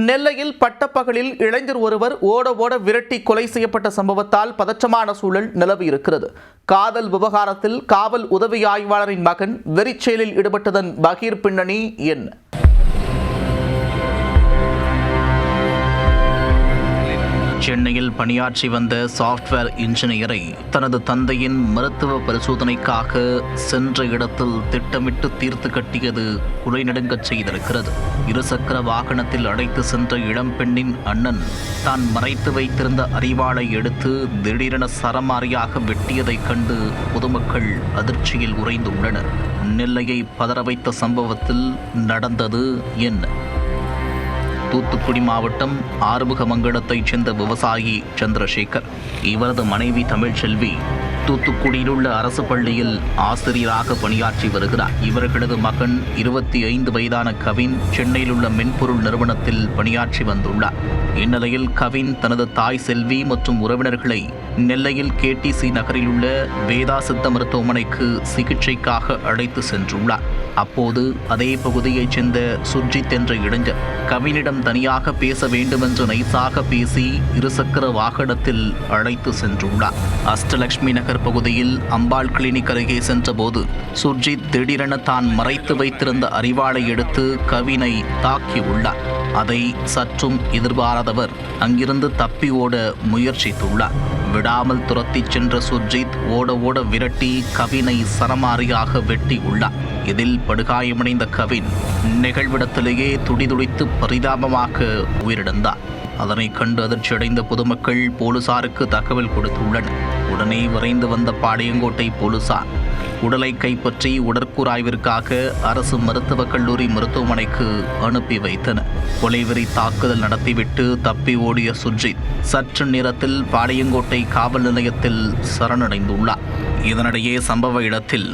நெல்லையில் பட்டப்பகலில் இளைஞர் ஒருவர் ஓட விரட்டி கொலை செய்யப்பட்ட சம்பவத்தால் பதற்றமான சூழல் நிலவியிருக்கிறது. காதல் விவகாரத்தில் காவல் உதவி ஆய்வாளரின் மகன் வெறிச்செயலில் ஈடுபட்டதன் பகீர் பின்னணி என்ன? சென்னையில் பணியாற்றி வந்த சாஃப்ட்வேர் இன்ஜினியரை தனது தந்தையின் மருத்துவ பரிசோதனைக்காக சென்ற இடத்தில் திட்டமிட்டு தீர்த்து கட்டியது குலை நடுங்கச் செய்திருக்கிறது. இருசக்கர வாகனத்தில் அழைத்து சென்ற இளம்பெண்ணின் அண்ணன் தான் மறைத்து வைத்திருந்த அரிவாளை எடுத்து திடீரென சரமாரியாக வெட்டியதைக் கண்டு பொதுமக்கள் அதிர்ச்சியில் உறைந்துள்ளனர். நெல்லையை பதற வைத்த சம்பவத்தில் நடந்தது என்ன? தூத்துக்குடி மாவட்டம் ஆறுமுகமங்கலத்தைச் சேர்ந்த விவசாயி சந்திரசேகர், இவரது மனைவி தமிழ்ச்செல்வி தூத்துக்குடியில் உள்ள அரசு பள்ளியில் ஆசிரியராக பணியாற்றி வருகிறார். இவர்களது மகன் 25 வயதான கவின் சென்னையில் உள்ள மென்பொருள் நிறுவனத்தில் பணியாற்றி வந்துள்ளார். இந்நிலையில் கவின் தனது தாய் செல்வி மற்றும் உறவினர்களை நெல்லையில் KTC நகரில் உள்ள வேதா சித்த மருத்துவமனைக்கு சிகிச்சைக்காக அழைத்து சென்றுள்ளார். அப்போது அதே பகுதியைச் சேர்ந்த சுர்ஜித் என்ற இளைஞர் கவினிடம் தனியாக பேச வேண்டுமென்று நைசாக பேசி இருசக்கர வாகனத்தில் அழைத்து சென்றுள்ளார். அஷ்டலட்சுமி நகர் பகுதியில் அம்பாள் கிளினிக் அருகே சென்றபோது சுர்ஜித் திடீரென தான் மறைத்து வைத்திருந்த அரிவாளை எடுத்து கவினை தாக்கியுள்ளார். அதை சற்றும் எதிர்பாராதவர் அங்கிருந்து தப்பி ஓட முயற்சித்துள்ளார். விடாமல் துரத்திச் சென்ற சுர்ஜித் ஓட விரட்டி கவினை சரமாரியாக வெட்டி உள்ளார். இதில் படுகாயமடைந்த கவின் நிகழ்விடத்திலேயே துடிதுடித்து பரிதாபமாக உயிரிழந்தார். அதனை கண்டு அதிர்ச்சியடைந்த பொதுமக்கள் போலீசாருக்கு தகவல் கொடுத்துள்ளனர். உடனே விரைந்து வந்த பாளையங்கோட்டை போலீசார் உடலை கைப்பற்றி உடற்கூறாய்விற்காக அரசு மருத்துவக் கல்லூரி மருத்துவமனைக்கு அனுப்பி வைத்தனர். கொலைவெறி தாக்குதல் நடத்திவிட்டு தப்பி ஓடிய சுர்ஜித் சற்று நேரத்தில் பாளையங்கோட்டை காவல் நிலையத்தில் சரணடைந்துள்ளார். இதனிடையே சம்பவ இடத்தில்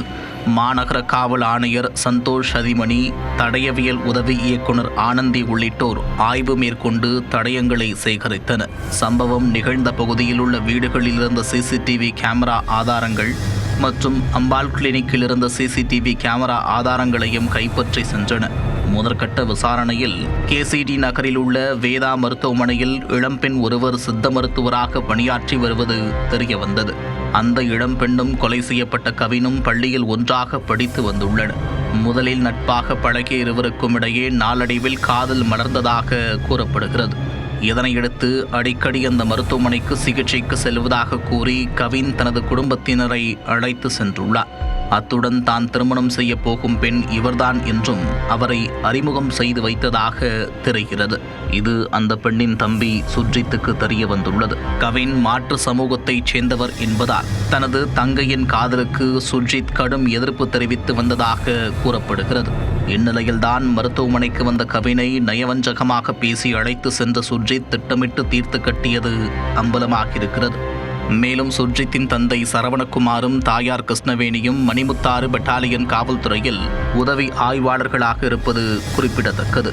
மாநகர காவல் ஆணையர் சந்தோஷ் அதிமணி, தடயவியல் உதவி இயக்குனர் ஆனந்தி உள்ளிட்டோர் ஆய்வு மேற்கொண்டு தடயங்களை சேகரித்தனர். சம்பவம் நிகழ்ந்த பகுதியில் உள்ள வீடுகளில் இருந்த CCTV கேமரா ஆதாரங்கள் மற்றும் அம்பாள் கிளினிக்கில் இருந்த CCTV கேமரா ஆதாரங்களையும் கைப்பற்றி சென்றனர். முதற்கட்ட விசாரணையில் KCD நகரில் உள்ள வேதா மருத்துவமனையில் இளம்பெண் ஒருவர் சித்த மருத்துவராக பணியாற்றி வருவது தெரியவந்தது. அந்த இளம்பெண்ணும் கொலை செய்யப்பட்ட கவினும் பள்ளியில் ஒன்றாக படித்து வந்துள்ளனர். முதலில் நட்பாக பழகிய இருவருக்கும் இடையே நாளடைவில் காதல் மலர்ந்ததாக கூறப்படுகிறது. இதனையடுத்து அடிக்கடி அந்த மருத்துவமனைக்கு சிகிச்சைக்கு செல்வதாக கூறி கவின் தனது குடும்பத்தினரை அழைத்து சென்றுள்ளார். அத்துடன் தான் திருமணம் செய்ய போகும் பெண் இவர்தான் என்றும் அவரை அறிமுகம் செய்து வைத்ததாக தெரிகிறது. இது அந்த பெண்ணின் தம்பி சுர்ஜித்துக்கு தெரிய வந்துள்ளது. கவின் மாற்று சமூகத்தைச் சேர்ந்தவர் என்பதால் தனது தங்கையின் காதலுக்கு சுர்ஜித் கடும் எதிர்ப்பு தெரிவித்து வந்ததாக கூறப்படுகிறது. இந்நிலையில்தான் மருத்துவமனைக்கு வந்த கவினை நயவஞ்சகமாக பேசி அழைத்து சென்ற சுர்ஜித் திட்டமிட்டு தீர்த்து கட்டியது அம்பலமாகியிருக்கிறது. மேலும் சுர்ஜித்தின் தந்தை சரவணகுமாரும் தாயார் கிருஷ்ணவேணியும் மணிமுத்தாறு பெட்டாலியன் காவல்துறையில் உதவி ஆய்வாளர்களாக இருப்பது குறிப்பிடத்தக்கது.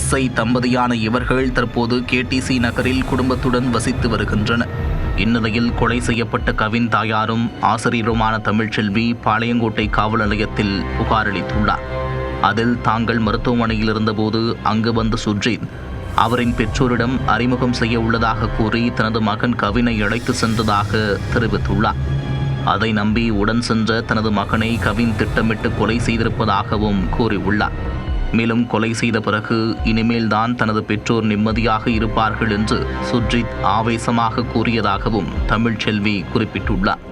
SI தம்பதியான இவர்கள் தற்போது KTC நகரில் குடும்பத்துடன் வசித்து வருகின்றனர். இந்நிலையில் கொலை செய்யப்பட்ட கவின் தாயாரும் ஆசிரியருமான தமிழ்ச்செல்வி பாளையங்கோட்டை காவல் நிலையத்தில் புகாரளித்துள்ளார். அதில் தாங்கள் மருத்துவமனையில் இருந்தபோது அங்கு வந்த சுர்ஜித் அவரின் பெற்றோரிடம் அறிமுகம் செய்ய உள்ளதாக கூறி தனது மகன் கவினை அழைத்து சென்றதாக தெரிவித்துள்ளார். அதை நம்பி உடன் சென்ற தனது மகனை கவின் திட்டமிட்டு கொலை செய்திருப்பதாகவும் கூறியுள்ளார். மேலும் கொலை செய்த பிறகு இனிமேல் தான் தனது பெற்றோர் நிம்மதியாக இருப்பார்கள் என்று சுர்ஜித் ஆவேசமாக கூறியதாகவும் தமிழ்ச்செல்வி குறிப்பிட்டுள்ளார்.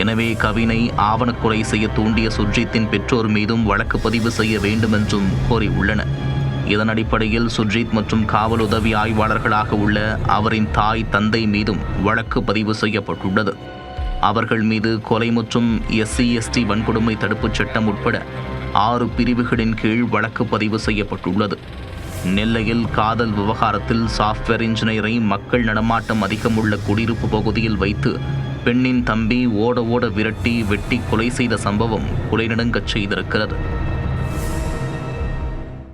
எனவே கவினை ஆவணக்கொலை செய்ய தூண்டிய சுர்ஜித்தின் பெற்றோர் மீதும் வழக்கு பதிவு செய்ய வேண்டும் என்றும் கோரியுள்ளனர். இதன் அடிப்படையில் சுர்ஜித் மற்றும் காவல் உதவி ஆய்வாளர்களாக உள்ள அவரின் தாய் தந்தை மீதும் வழக்கு பதிவு செய்யப்பட்டுள்ளது. அவர்கள் மீது கொலை மற்றும் SC/ST வன்கொடுமை தடுப்புச் சட்டம் உட்பட 6 பிரிவுகளின் கீழ் வழக்கு பதிவு செய்யப்பட்டுள்ளது. நெல்லையில் காதல் விவகாரத்தில் சாஃப்ட்வேர் இன்ஜினியரை மக்கள் நடமாட்டம் அதிகம் உள்ள குடியிருப்பு பகுதியில் வைத்து பெண்ணின் தம்பி ஓட விரட்டி வெட்டி கொலை செய்த சம்பவம் குலை நடுங்கச் செய்திருக்கிறது.